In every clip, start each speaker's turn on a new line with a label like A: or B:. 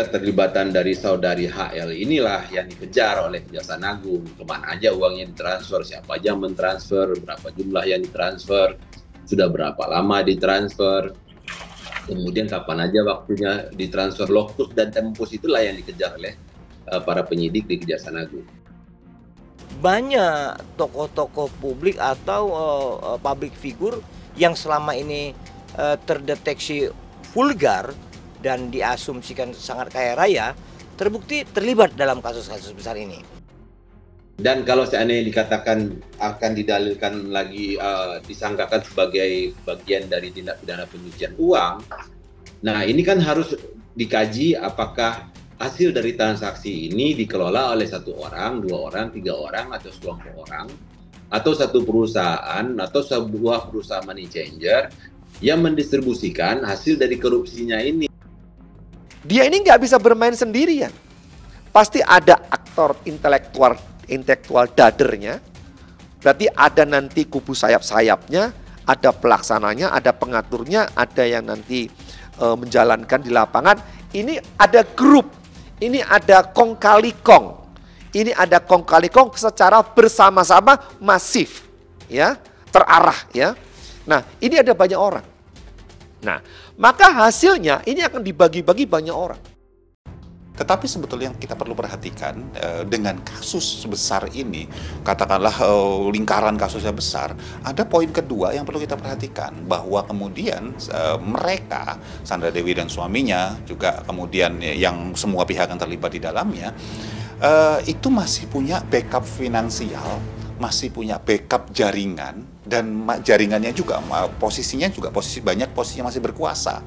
A: keterlibatan dari saudari HL inilah yang dikejar oleh Kejaksaan Agung. Kemana aja uangnya ditransfer, siapa aja yang mentransfer, berapa jumlah yang ditransfer, sudah berapa lama ditransfer, kemudian kapan aja waktunya ditransfer. Lokus dan tempus itulah yang dikejar oleh para penyidik di Kejaksaan Agung.
B: Banyak tokoh-tokoh publik atau public figure yang selama ini terdeteksi vulgar dan diasumsikan sangat kaya raya, terbukti terlibat dalam kasus-kasus besar ini.
A: Dan kalau seandainya dikatakan akan didalilkan lagi, disangkakan sebagai bagian dari tindak pidana pencucian uang, nah ini kan harus dikaji apakah hasil dari transaksi ini dikelola oleh satu orang, dua orang, tiga orang, atau sekelompok orang, atau satu perusahaan, atau sebuah perusahaan money changer yang mendistribusikan hasil dari korupsinya ini.
C: Dia ini nggak bisa bermain sendirian. Pasti ada aktor intelektual dadernya. Berarti ada nanti kubu sayap-sayapnya, ada pelaksananya, ada pengaturnya, ada yang nanti menjalankan di lapangan. Ini ada grup, ini ada kong kali kong. Ini ada kong kali kong secara bersama-sama masif, ya, terarah, ya. Nah, ini ada banyak orang. Nah, maka hasilnya ini akan dibagi-bagi banyak orang.
D: Tetapi sebetulnya yang kita perlu perhatikan dengan kasus sebesar ini, katakanlah lingkaran kasusnya besar, ada poin kedua yang perlu kita perhatikan, bahwa kemudian mereka, Sandra Dewi dan suaminya, juga kemudian yang semua pihak yang terlibat di dalamnya, itu masih punya backup finansial, masih punya backup jaringan, dan jaringannya juga posisinya juga posisi masih berkuasa.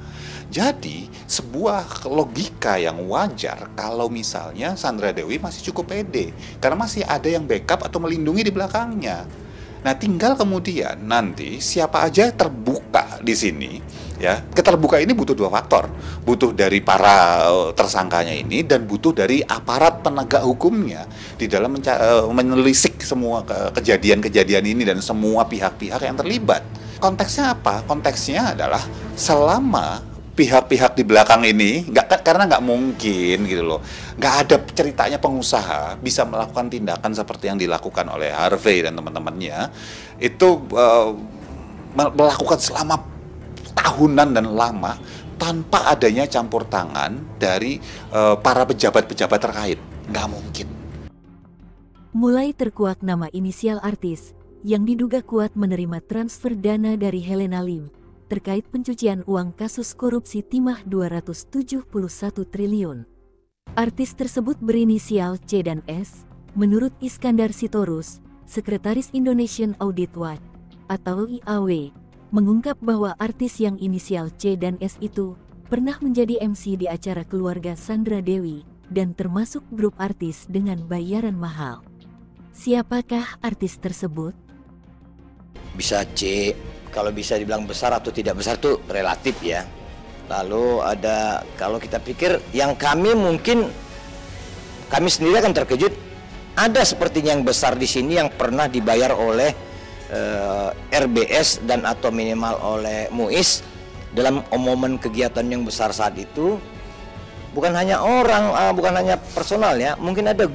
D: Jadi sebuah logika yang wajar kalau misalnya Sandra Dewi masih cukup pede karena masih ada yang backup atau melindungi di belakangnya. Nah, tinggal kemudian nanti siapa aja terbuka di sini, ya. Keterbukaan ini butuh dua faktor, butuh dari para tersangkanya ini dan butuh dari aparat penegak hukumnya di dalam menelisik semua kejadian-kejadian ini dan semua pihak-pihak yang terlibat. Konteksnya apa? Konteksnya adalah selama pihak-pihak di belakang ini karena nggak mungkin gitu loh, nggak ada ceritanya pengusaha bisa melakukan tindakan seperti yang dilakukan oleh Harvey dan teman-temannya itu melakukan selama tahunan dan lama tanpa adanya campur tangan dari para pejabat-pejabat terkait. Nggak mungkin.
E: Mulai terkuak nama inisial artis yang diduga kuat menerima transfer dana dari Helena Lim terkait pencucian uang kasus korupsi timah 271 triliun. Artis tersebut berinisial C dan S, menurut Iskandar Sitorus, Sekretaris Indonesian Audit Watch atau IAW, mengungkap bahwa artis yang inisial C dan S itu pernah menjadi MC di acara keluarga Sandra Dewi dan termasuk grup artis dengan bayaran mahal. Siapakah artis tersebut?
B: Bisa C, kalau bisa dibilang besar atau tidak besar itu relatif ya. Lalu ada, kalau kita pikir yang kami sendiri akan terkejut, ada sepertinya yang besar di sini yang pernah dibayar oleh RBS dan atau minimal oleh MUIS dalam momen kegiatan yang besar saat itu. Bukan hanya orang, bukan hanya personal ya, mungkin ada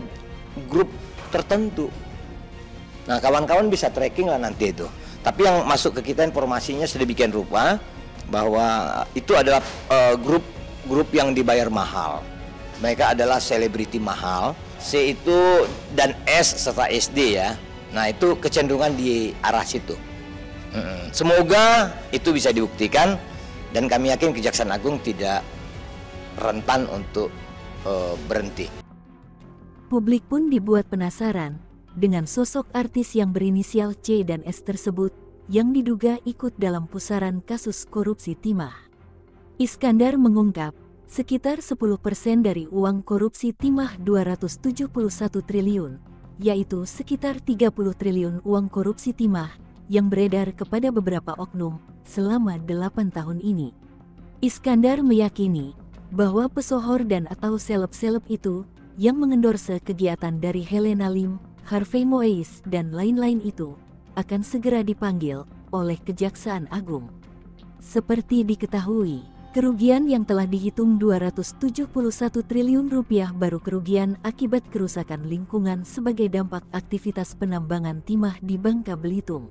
B: grup tertentu. Nah, kawan-kawan bisa tracking lah nanti itu. Tapi yang masuk ke kita informasinya sedemikian rupa bahwa itu adalah grup yang dibayar mahal. Mereka adalah selebriti mahal. C itu dan S serta SD ya. Nah, itu kecenderungan di arah situ. Semoga itu bisa dibuktikan dan kami yakin Kejaksaan Agung tidak rentan untuk berhenti.
E: Publik pun dibuat penasaran dengan sosok artis yang berinisial C dan S tersebut yang diduga ikut dalam pusaran kasus korupsi timah. Iskandar mengungkap, sekitar 10% dari uang korupsi timah 271 triliun, yaitu sekitar 30 triliun uang korupsi timah yang beredar kepada beberapa oknum selama 8 tahun ini. Iskandar meyakini bahwa pesohor dan atau seleb-seleb itu yang mengendorse kegiatan dari Helena Lim, Harvey Moise dan lain-lain itu akan segera dipanggil oleh Kejaksaan Agung. Seperti diketahui, Kerugian yang telah dihitung 271 triliun rupiah baru kerugian akibat kerusakan lingkungan sebagai dampak aktivitas penambangan timah di Bangka Belitung.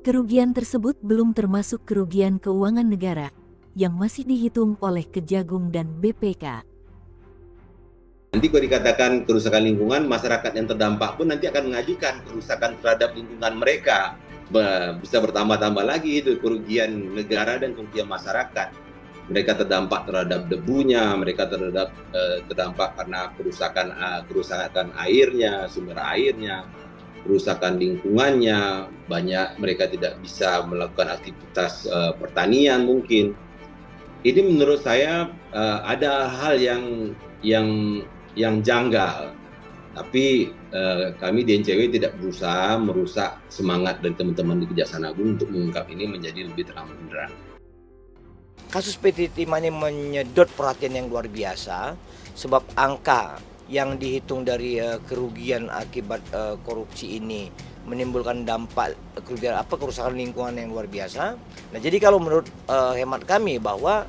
E: Kerugian tersebut belum termasuk kerugian keuangan negara yang masih dihitung oleh Kejagung dan BPK.
A: Nanti kalau dikatakan kerusakan lingkungan, masyarakat yang terdampak pun nanti akan mengajukan kerusakan terhadap lingkungan mereka. Bisa bertambah-tambah lagi itu kerugian negara dan kerugian masyarakat. Mereka terdampak terhadap debunya, mereka terdampak karena kerusakan airnya, sumber airnya, kerusakan lingkungannya, banyak mereka tidak bisa melakukan aktivitas pertanian mungkin. Ini menurut saya ada hal yang janggal, tapi kami di NCW tidak berusaha merusak semangat dari teman-teman di Kejaksaan Agung untuk mengungkap ini menjadi lebih terang benderang.
B: Kasus PT Timah ini menyedot perhatian yang luar biasa sebab angka yang dihitung dari kerugian akibat korupsi ini menimbulkan dampak kerusakan lingkungan yang luar biasa. Nah, jadi kalau menurut hemat kami bahwa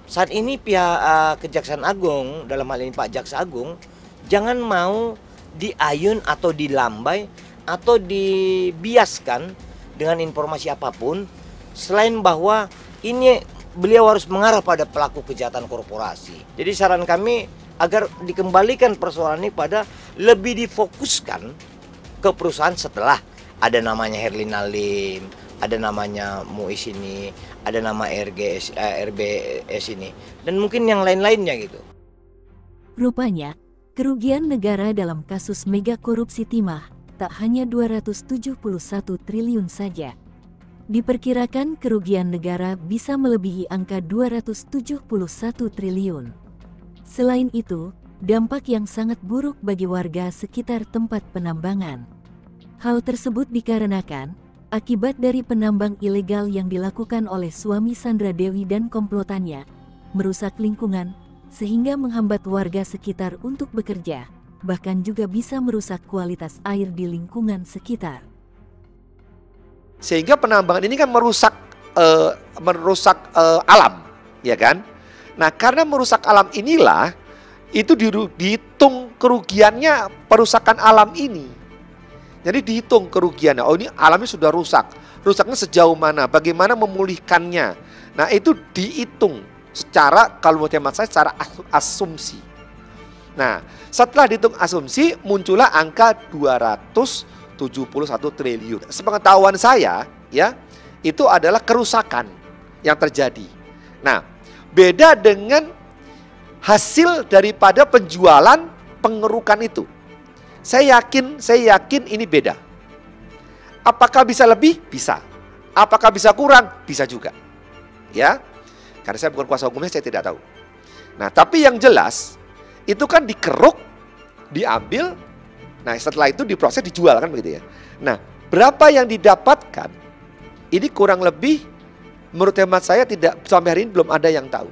B: saat ini pihak Kejaksaan Agung, dalam hal ini Pak Jaksa Agung, jangan mau diayun atau dilambai atau dibiaskan dengan informasi apapun selain bahwa ini beliau harus mengarah pada pelaku kejahatan korporasi. Jadi saran kami agar dikembalikan persoalan ini pada lebih difokuskan ke perusahaan setelah ada namanya Herlina Lim, ada namanya Muiz ini, ada nama RBS ini, dan mungkin yang lain-lainnya gitu.
E: Rupanya, kerugian negara dalam kasus mega korupsi timah tak hanya 271 triliun saja. Diperkirakan kerugian negara bisa melebihi angka 271 triliun. Selain itu, dampak yang sangat buruk bagi warga sekitar tempat penambangan. Hal tersebut dikarenakan akibat dari penambang ilegal yang dilakukan oleh suami Sandra Dewi dan komplotannya, merusak lingkungan, sehingga menghambat warga sekitar untuk bekerja, bahkan juga bisa merusak kualitas air di lingkungan sekitar.
C: Sehingga penambangan ini kan merusak alam, ya kan? Nah, karena merusak alam inilah itu dihitung kerugiannya perusakan alam ini. Jadi dihitung kerugiannya. Oh, ini alamnya sudah rusak. Rusaknya sejauh mana? Bagaimana memulihkannya? Nah, itu dihitung secara, kalau menurut hemat saya, secara asumsi. Nah, setelah dihitung asumsi muncullah angka 271 triliun. Sepengetahuan saya, ya, itu adalah kerusakan yang terjadi. Nah, beda dengan hasil daripada penjualan pengerukan itu. Saya yakin ini beda. Apakah bisa lebih? Bisa. Apakah bisa kurang? Bisa juga. Ya, karena saya bukan kuasa hukumnya, saya tidak tahu. Nah, tapi yang jelas itu kan dikeruk, diambil. Nah, setelah itu diproses, dijual kan begitu ya. Nah, berapa yang didapatkan? Ini kurang lebih menurut hemat saya tidak, sampai hari ini belum ada yang tahu.